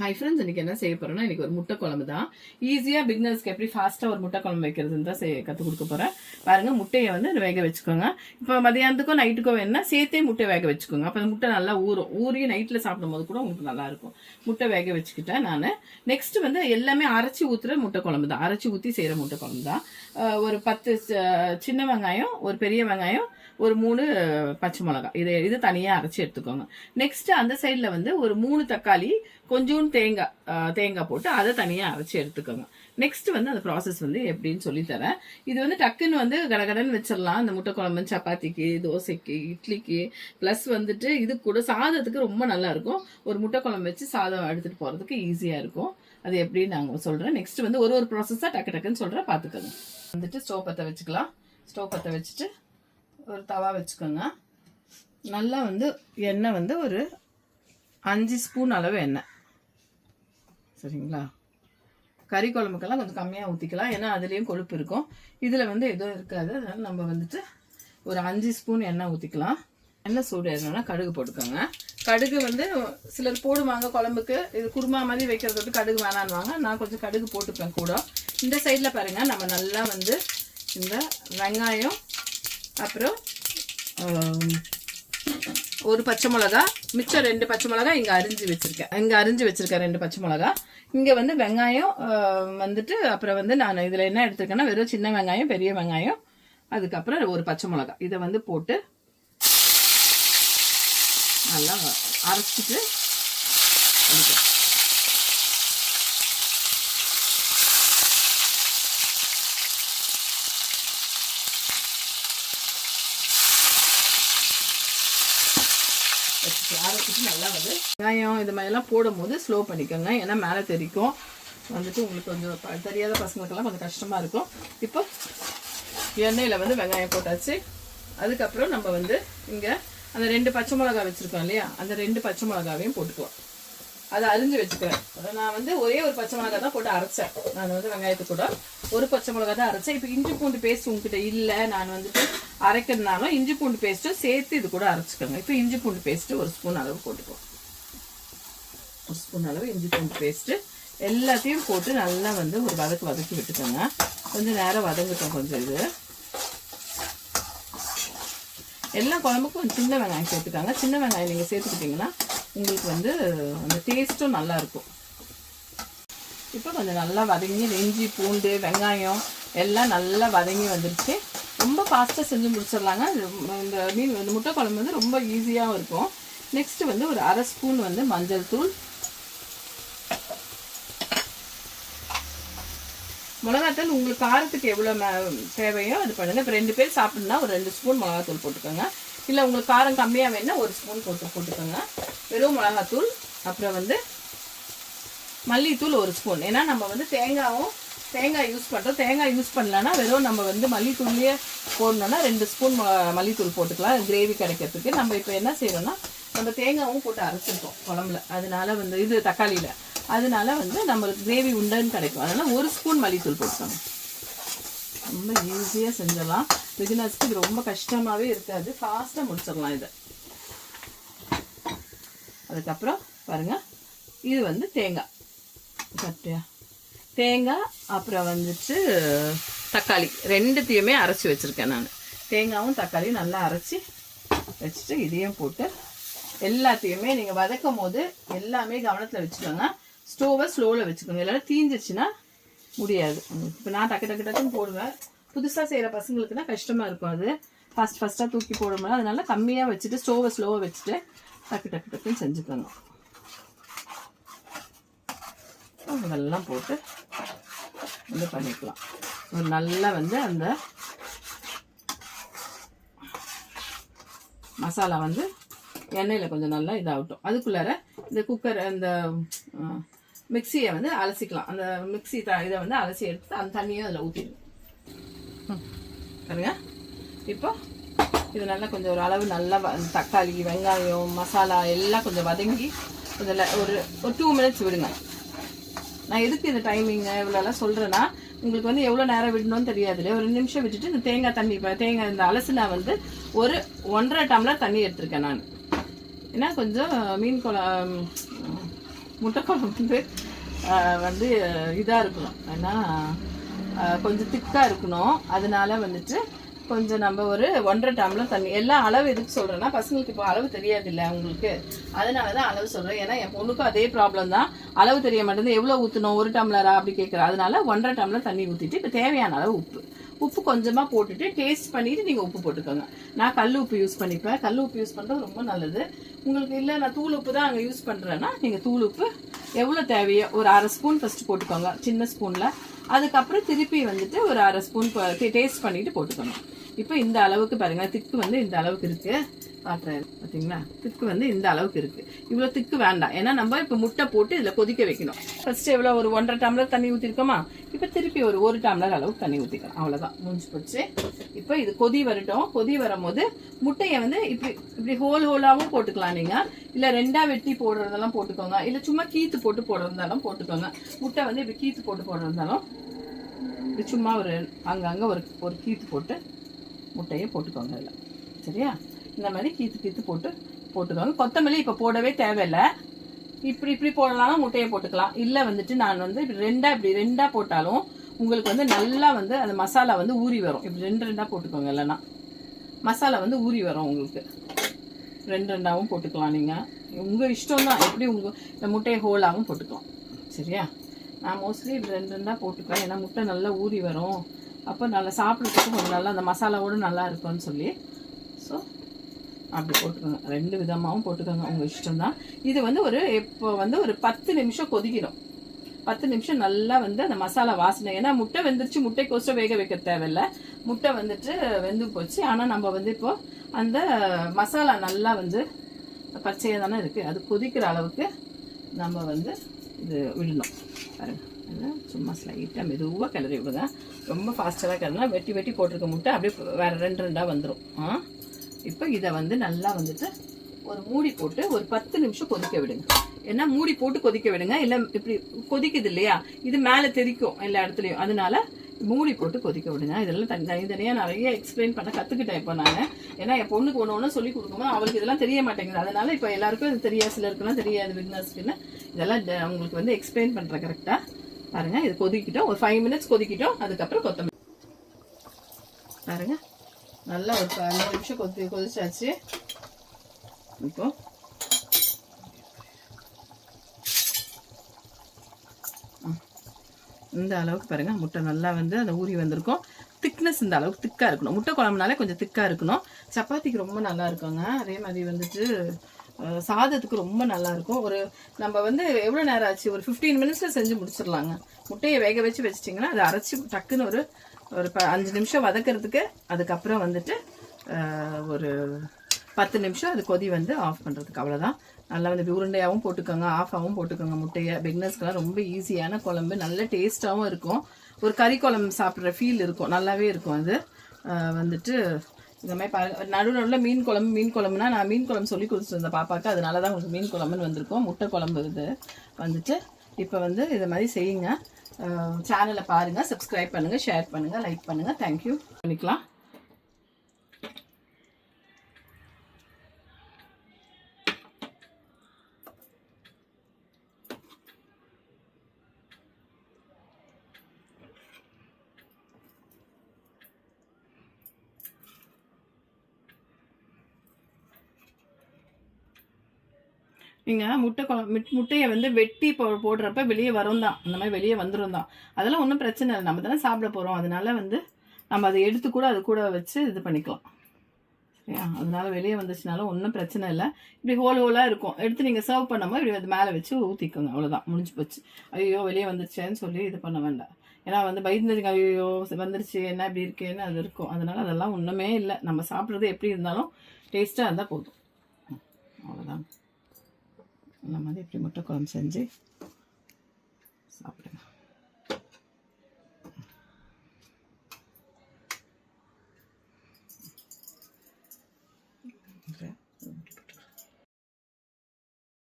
Hi friends, இன்னைக்கு என்ன செய்ய போறேன்னா, இன்னைக்கு ஒரு முட்டை குழம்பு தான். ஈஸியா பிகினர்ஸ்க்கு எப்படி ஃபாஸ்டா ஒரு முட்டை குழம்பு வைக்கிறதுன்னு தான் கற்றுக் கொடுக்க போறேன். பாருங்க, முட்டையை வந்து வேக வச்சுக்கோங்க. இப்போ மதியானத்துக்கோ நைட்டுக்கோ வேணும்னா சேர்த்தே முட்டை வேக வச்சுக்கோங்க. அப்போ அந்த முட்டை நல்லா ஊறும். ஊறி நைட்டில் சாப்பிடும் போது கூட உங்களுக்கு நல்லா இருக்கும். முட்டை வேக வச்சுக்கிட்டேன் நான். நெக்ஸ்ட் வந்து எல்லாமே அரைச்சி ஊற்றுற முட்டை குழம்பு தான். அரைச்சி ஊற்றி செய்கிற முட்டை குழம்பு தான். ஒரு 10 சின்ன வெங்காயம், ஒரு பெரிய வெங்காயம், ஒரு 3 பச்சை மிளகாய், இது தனியாக அரைச்சி எடுத்துக்கோங்க. நெக்ஸ்ட் அந்த சைடில் வந்து ஒரு 3 தக்காளி, கொஞ்சோண்டு தேங்காய் போட்டு அதை தனியாக அரைச்சி எடுத்துக்கோங்க. நெக்ஸ்ட் வந்து அந்த ப்ராசஸ் வந்து எப்படின்னு சொல்லித்தரேன். இது வந்து டக்குன்னு வந்து கடகடன்னு வச்சிடலாம். அந்த முட்டை குழம்பு சப்பாத்திக்கு, தோசைக்கு, இட்லிக்கு, ப்ளஸ் வந்துட்டு இது கூட சாதத்துக்கு ரொம்ப நல்லா இருக்கும். ஒரு முட்டை குழம்பு வச்சு சாதம் எடுத்துகிட்டு போகிறதுக்கு ஈஸியாக இருக்கும். அது எப்படின்னு நாங்கள் சொல்கிறேன். நெக்ஸ்ட் வந்து ஒரு ப்ராசஸாக டக்குன்னு சொல்கிறேன், பார்த்துக்கோங்க. வந்துட்டு ஸ்டவ் பற்ற வச்சுக்கலாம். ஸ்டவ் பற்ற வச்சுட்டு ஒரு தவா வச்சுக்கோங்க. நல்லா வந்து எண்ணெய் வந்து ஒரு 5 ஸ்பூன் அளவு எண்ணெய், சரிங்களா? கறி குழம்புக்கெல்லாம் கொஞ்சம் கம்மியாக ஊற்றிக்கலாம், ஏன்னா அதுலேயும் கொழுப்பு இருக்கும். இதில் வந்து எதுவும் இருக்காது. அதனால் நம்ம வந்துட்டு ஒரு 5 ஸ்பூன் எண்ணெய் ஊற்றிக்கலாம். எண்ணெய் சூடு ஏறினோன்னா கடுகு போட்டுக்கோங்க. கடுகு வந்து சிலர் போடுவாங்க குழம்புக்கு, இது குருமா மாதிரி வைக்கிறதுக்கு கடுகு வேணான்னுவாங்க. நான் கொஞ்சம் கடுகு போட்டுப்பேன் கூட. இந்த சைடில் பாருங்கள், நம்ம நல்லா வந்து இந்த வெங்காயம், அப்புறம் ஒரு பச்சை மிளகா, மிச்சம் 2 பச்சை மிளகா இங்கே அரிஞ்சு வச்சுருக்கேன். 2 பச்சை மிளகா. இங்கே வந்து வெங்காயம் வந்துட்டு, அப்புறம் வந்து நான் இதில் என்ன எடுத்துருக்கேன்னா வெறும் சின்ன வெங்காயம், பெரிய வெங்காயம், அதுக்கப்புறம் ஒரு பச்சை மிளகா, இதை வந்து போட்டு நல்லா அரைச்சிட்டு அடிக்கிறேன். அரைச்சிட்டு நல்லா வந்து வெங்காயம் இது மாதிரிலாம் போடும்போது ஸ்லோ பண்ணிக்கோங்க, ஏன்னா மேலே தெரிக்கும். வந்துட்டு உங்களுக்கு கொஞ்சம் தெரியாத பசங்களுக்கெல்லாம் கொஞ்சம் கஷ்டமாக இருக்கும். இப்போ எண்ணெயில் வந்து வெங்காயம் போட்டாச்சு. அதுக்கப்புறம் நம்ம வந்து இங்கே அந்த 2 பச்சை மிளகா வச்சுருக்கோம் இல்லையா, அந்த 2 பச்சை மிளகாவையும் போட்டுக்குவோம். அதை அரிஞ்சு வச்சுக்கிறேன். நான் வந்து ஒரே ஒரு பச்சை மிளகா தான் போட்டு அரைச்சேன். நான் வந்து வெங்காயத்துக்கு கூட ஒரு பச்சை மிளகா தான் அரைச்சேன். இப்போ இஞ்சி பூண்டு பேஸ்ட் உங்ககிட்ட இல்லை, நான் வந்துட்டு அரைக்கிறதுனாலும் இஞ்சி பூண்டு பேஸ்ட்டும் சேர்த்து இது கூட அரைச்சிக்கோங்க. இப்போ இஞ்சி பூண்டு பேஸ்ட்டு 1 ஸ்பூன் அளவு போட்டுக்குவோம். 1 ஸ்பூன் அளவு இஞ்சி பூண்டு பேஸ்ட்டு எல்லாத்தையும் போட்டு நல்லா வந்து ஒரு வதக்கி விட்டுக்கோங்க. கொஞ்சம் நேரம் வதங்கிட்டோம். கொஞ்சம் இது எல்லா குழம்புக்கும் கொஞ்சம் சின்ன வெங்காயம் சேர்த்துக்காங்க. சின்ன வெங்காயம் நீங்கள் சேர்த்துக்கிட்டிங்கன்னா உங்களுக்கு வந்து அந்த டேஸ்ட்டும் நல்லாயிருக்கும். இப்போ கொஞ்சம் நல்லா வதங்கி இஞ்சி பூண்டு வெங்காயம் எல்லாம் நல்லா வதங்கி வந்துருச்சு. ரொம்ப ஃபாஸ்ட்டாக செஞ்சு முடிச்சிடலாங்க. இந்த முட்டை குழம்பு வந்து ரொம்ப ஈஸியாகவும் இருக்கும். நெக்ஸ்ட்டு வந்து ஒரு 1/2 ஸ்பூன் வந்து மஞ்சள் தூள், மிளகாத்தூள் உங்களுக்கு காரத்துக்கு எவ்வளோ தேவையோ அது பண்ணுங்கள். இப்போ 2 பேர் சாப்பிட்ணுன்னா ஒரு 2 ஸ்பூன் மிளகாத்தூள் போட்டுக்கோங்க. இல்லை உங்களுக்கு காரம் கம்மியாக வேணுன்னா 1 ஸ்பூன் போட்டுக்கோங்க. வெறும் மிளகாத்தூள், அப்புறம் வந்து மல்லித்தூள் 1 ஸ்பூன். ஏன்னா நம்ம வந்து தேங்காய் யூஸ் பண்ணுறோம். தேங்காய் யூஸ் பண்ணலன்னா வெறும் நம்ம வந்து மல்லித்தூள்லேயே போடணுன்னா 2 ஸ்பூன் மல்லித்தூள் போட்டுக்கலாம், கிரேவி கிடைக்கிறதுக்கு. நம்ம இப்போ என்ன செய்யறோம்னா, நம்ம தேங்காயும் போட்டு அரைச்சிருக்கோம் குழம்புல, அதனால வந்து இது தக்காளியில், அதனால வந்து நம்மளுக்கு கிரேவி உண்டுன்னு கிடைக்கும். அதனால் 1 ஸ்பூன் மல்லித்தூள் போட்டுக்கோங்க. ரொம்ப ஈஸியாக செஞ்சிடலாம். பிகினர்ஸ்க்கு இது ரொம்ப கஷ்டமாகவே இருக்காது, ஃபாஸ்ட்டாக முடிச்சிடலாம் இதை. அதுக்கப்புறம் பாருங்கள், இது வந்து தேங்காய், அப்புறம் வந்துட்டு தக்காளி 2த்தையுமே அரைச்சி வச்சுருக்கேன் நான். தேங்காயும் தக்காளியும் நல்லா அரைச்சி வச்சுட்டு இதையும் போட்டு எல்லாத்தையுமே நீங்கள் வதக்கும் போது எல்லாமே கவனத்தில் வச்சுக்கோங்க. ஸ்டோவை ஸ்லோவில் வச்சுக்கோங்க, இல்லைன்னா தீஞ்சிச்சுன்னா முடியாது. இப்போ நான் டக்குன்னு போடுவேன். புதுசாக செய்கிற பசங்களுக்குன்னா கஷ்டமாக இருக்கும். அது ஃபஸ்ட்டாக தூக்கி போடும்போது அதனால கம்மியாக வச்சுட்டு ஸ்டோவை ஸ்லோவாக வச்சுட்டு டக்குன்னு செஞ்சுக்கோங்க. இதெல்லாம் போட்டு வந்து பண்ணிக்கலாம். ஒரு நல்லா வந்து அந்த மசாலா வந்து எண்ணெயில் கொஞ்சம் நல்லா இதாகட்டும். அதுக்குள்ளார இந்த குக்கர் அந்த மிக்சியை வந்து அலசிக்கலாம். அந்த மிக்சி இதை வந்து அலசி எடுத்து அந்த தண்ணியை அதில் ஊற்றிடுங்க. பாருங்க, இப்போ இது நல்லா கொஞ்சம் ஒரு அளவு நல்லா தக்காளி வெங்காயம் மசாலா எல்லாம் கொஞ்சம் வதங்கி கொஞ்சம் ஒரு 2 மினிட்ஸ் விடுங்க. நான் எதுக்கு இந்த டைமிங்க இவ்வளோலாம் சொல்கிறேன்னா, உங்களுக்கு வந்து எவ்வளோ நேரம் விடணும்னு தெரியாது இல்லையா. ஒரு 2 நிமிஷம் விட்டுட்டு இந்த தேங்காய் இந்த அலசினா வந்து ஒரு 1.5 டம்ளர் தண்ணி எடுத்திருக்கேன் நான். ஏன்னா கொஞ்சம் மீன் முட்டை குழம்பு வந்து இதாக இருக்கணும், ஏன்னா கொஞ்சம் திக்காக இருக்கணும். அதனால வந்துட்டு கொஞ்சம் நம்ம ஒரு 1.5 டம்ளர் தண்ணி. எல்லாம் அளவு எதுக்கு சொல்கிறேன்னா, பசங்களுக்கு இப்போ அளவு தெரியாது இல்லை உங்களுக்கு, அதனால தான் அளவு சொல்கிறேன். ஏன்னா என் பொண்ணுக்கும் அதே ப்ராப்ளம் தான், அளவு தெரிய மாட்டேங்குது. எவ்வளோ ஊற்றணும், 1 டம்ளரா அப்படி கேட்குறேன். அதனால 1.5 டம்ளர் தண்ணி ஊற்றிட்டு இப்போ தேவையான அளவு உப்பு கொஞ்சமாக போட்டுட்டு டேஸ்ட் பண்ணிவிட்டு நீங்கள் உப்பு போட்டுக்கோங்க. நான் கல் உப்பு யூஸ் பண்ணிப்பேன். கல் உப்பு யூஸ் பண்ணுறது ரொம்ப நல்லது. உங்களுக்கு இல்லை நான் தூள் உப்பு தான் அங்கே யூஸ் பண்ணுறேன்னா நீங்கள் தூள் உப்பு எவ்வளோ தேவையோ ஒரு 1/2 ஸ்பூன் ஃபஸ்ட்டு போட்டுக்கோங்க சின்ன ஸ்பூனில். அதுக்கப்புறம் திருப்பி வந்துட்டு ஒரு 1/2 ஸ்பூன் டேஸ்ட் பண்ணிவிட்டு போட்டுக்கணும். இப்போ இந்த அளவுக்கு பாருங்கள், திக்கு வந்து இந்த அளவுக்கு இருக்குது. காட்டுறாரு பார்த்தீங்களா, திக்கு வந்து இந்த அளவுக்கு இருக்குது. இவ்வளோ திக்கு வேண்டாம், ஏன்னா நம்ம இப்போ முட்டை போட்டு இதில் கொதிக்க வைக்கணும். ஃபஸ்ட்டு எவ்வளோ ஒரு 1.5 டம்ளர் தண்ணி ஊற்றிருக்கோமா, இப்போ திருப்பி ஒரு 1 டம்ளர் அளவுக்கு தண்ணி ஊற்றிக்கலாம். அவ்வளோதான், முடிஞ்சு போச்சு. இப்போ இது கொதி வரட்டும். கொதி வரும்போது முட்டையை வந்து இப்படி ஹோலாகவும் போட்டுக்கலாம் நீங்கள், இல்லை 2ஆ வெட்டி போடுறதெல்லாம் போட்டுக்கோங்க, இல்லை சும்மா கீத்து போட்டு போடுறதாலும் போட்டுக்கோங்க. முட்டை வந்து இப்படி கீத்து போட்டு போடுறதாலும் இப்படி சும்மா ஒரு அங்கங்கே ஒரு கீத்து போட்டு முட்டையை போட்டுக்கோங்க இல்லை, சரியா? இந்த மாதிரி கீத்து போட்டுக்கோங்க. கொத்தமல்லி இப்போ போடவே தேவையில்லை, இப்படி போடலாம், முட்டையை போட்டுக்கலாம். இல்லை வந்துட்டு நான் வந்து இப்படி ரெண்டா போட்டாலும் உங்களுக்கு வந்து நல்லா வந்து அந்த மசாலா வந்து ஊறி வரும். இப்படி 2 போட்டுக்கோங்க, இல்லைன்னா மசாலா வந்து ஊறி வரும் உங்களுக்கு. 2 போட்டுக்கலாம், நீங்கள் உங்கள் இஷ்டம் தான், எப்படி இந்த முட்டையை ஹோலாகவும் போட்டுக்கலாம், சரியா? நான் மோஸ்ட்லி இப்படி 2 போட்டுக்கலாம், ஏன்னா முட்டை நல்லா ஊறி வரும். அப்போ நல்லா சாப்பிட்றதுக்கு கொஞ்சம் நல்லா அந்த மசாலாவோடு நல்லா இருக்கும்னு சொல்லி, ஸோ அப்படி போட்டுக்கோங்க. 2 விதமாகவும் போட்டுக்கோங்க, உங்கள் இஷ்டம்தான். இது வந்து இப்போ வந்து ஒரு 10 நிமிஷம் கொதிக்கணும். 10 நிமிஷம் நல்லா வந்து அந்த மசாலா வாசனை, ஏன்னா முட்டை வெந்துருச்சு, முட்டைக்கோசம் வேக வைக்க தேவையில்லை, முட்டை வந்துட்டு வெந்து போச்சு. ஆனால் நம்ம வந்து இப்போ அந்த மசாலா நல்லா வந்து பச்சையாக தானே இருக்குது, அது கொதிக்கிற அளவுக்கு நம்ம வந்து இது விடணும். பாருங்க, சும்மா ஸ்லைட்டாக மெதுவாக கிளறி விடுங்க, ரொம்ப ஃபாஸ்ட்டாக கிளறினா வெட்டி போட்டிருக்க முட்டை அப்படியே வேறு 2 வந்துடும். இப்போ இதை வந்து நல்லா வந்துட்டு ஒரு மூடி போட்டு ஒரு 10 நிமிஷம் கொதிக்க விடுங்க. ஏன்னா மூடி போட்டு கொதிக்க விடுங்க, இல்லை இப்படி கொதிக்குது இல்லையா, இது மேலே தெரிக்கும் எல்லா இடத்துலையும், அதனால மூடி போட்டு கொதிக்க விடுங்க. இதெல்லாம் தனித்தனியாக நிறைய எக்ஸ்பிளைன் பண்ண கற்றுக்கிட்டேன் இப்போ நான். ஏன்னா என் பொண்ணுக்கு ஒன்று சொல்லி கொடுக்கும்போது அவளுக்கு இதெல்லாம் தெரிய மாட்டேங்குது, அதனால இப்போ எல்லாருக்கும் இது தெரியாது, சிலருக்குலாம் தெரியாது பிகினர்ஸ்க்குன்னு. இதெல்லாம் உங்களுக்கு வந்து எக்ஸ்பிளைன் பண்ணுறேன் கரெக்டாக. பாருங்கள், இது கொதிக்கிட்டோம், ஒரு 5 மினிட்ஸ் கொதிக்கிட்டோம். அதுக்கப்புறம் கொத்தமல்லி பாருங்கள், நல்லா ஒரு 5 நிமிஷம் கொதிச்சாச்சு. இப்போ இந்த அளவுக்கு பாருங்கள், முட்டை நல்லா வந்து அந்த ஊறி வந்திருக்கும். திக்னஸ் இந்த அளவுக்கு திக்காக இருக்கணும். முட்டை குழம்புனாலே கொஞ்சம் திக்காக இருக்கணும். சப்பாத்திக்கு ரொம்ப நல்லா இருக்குங்க. அதே மாதிரி வந்துட்டு சாதத்துக்கு ரொம்ப நல்லாயிருக்கும். நம்ம வந்து எவ்வளோ நேரம் ஆச்சு, ஒரு 15 மினிட்ஸில் செஞ்சு முடிச்சிடலாங்க. முட்டையை வேக வச்சிட்டிங்கன்னா அதை அரைச்சி டக்குன்னு ஒரு 5 நிமிஷம் வதக்கிறதுக்கு, அதுக்கப்புறம் வந்துட்டு ஒரு 10 நிமிஷம் அது கொதி வந்து ஆஃப் பண்ணுறதுக்கு, அவ்வளோதான். நல்லா வந்து உருண்டையாகவும் போட்டுக்கோங்க, ஆஃபாகவும் போட்டுக்கோங்க முட்டையை. பிகினர்ஸ்க்கெல்லாம் ரொம்ப ஈஸியான குழம்பு, நல்ல டேஸ்ட்டாகவும் இருக்கும். ஒரு கறி குழம்பு சாப்பிட்ற ஃபீல் இருக்கும், நல்லாவே இருக்கும். அது வந்துட்டு இந்த மாதிரி நடுவில் மீன் குழம்புனா நான் மீன் குழம்பு சொல்லி கொடுத்துருந்தேன் பாப்பாவுக்கு, அதனால தான் உங்களுக்கு மீன் குழம்புன்னு வந்திருக்கோம். முட்டை குழம்பு இது வந்துட்டு இப்போ வந்து இதை மாதிரி செய்யுங்க. சேனலை பாருங்கள், சப்ஸ்கிரைப் பண்ணுங்கள், ஷேர் பண்ணுங்கள், லைக் பண்ணுங்கள். தேங்க்யூ. பண்ணிக்கலாம். நீங்கள் முட்டையை வந்து வெட்டி போடுறப்ப வெளியே வரும் தான், அந்த மாதிரி வெளியே வந்துடும் தான். அதெல்லாம் ஒன்றும் பிரச்சனை இல்லை, நம்ம தானே சாப்பிட போகிறோம். அதனால வந்து நம்ம அதை எடுத்து கூட அது கூட வச்சு இது பண்ணிக்கலாம், சரியா? அதனால வெளியே வந்துச்சுனாலும் ஒன்றும் பிரச்சனை இல்லை. இப்படி ஹோலாக இருக்கும், எடுத்து நீங்கள் சர்வ் பண்ணும்போது இப்படி அது மேலே வச்சு ஊற்றிக்கோங்க, அவ்வளோதான், முடிஞ்சு போச்சு. ஐயோ வெளியே வந்துருச்சேன்னு சொல்லி இது பண்ண வேண்டாம். ஏன்னா வந்து பயந்துருங்க, ஐயோ வந்துருச்சு என்ன இப்படி இருக்கேன்னு அது இருக்கும். அதனால அதெல்லாம் ஒன்றுமே இல்லை, நம்ம சாப்பிட்றது எப்படி இருந்தாலும் டேஸ்ட்டாக இருந்தால் போதும், அவ்வளோதான். இந்த மாதிரி இப்படி முட்டை குழம்பு செஞ்சு சாப்பிடுங்க.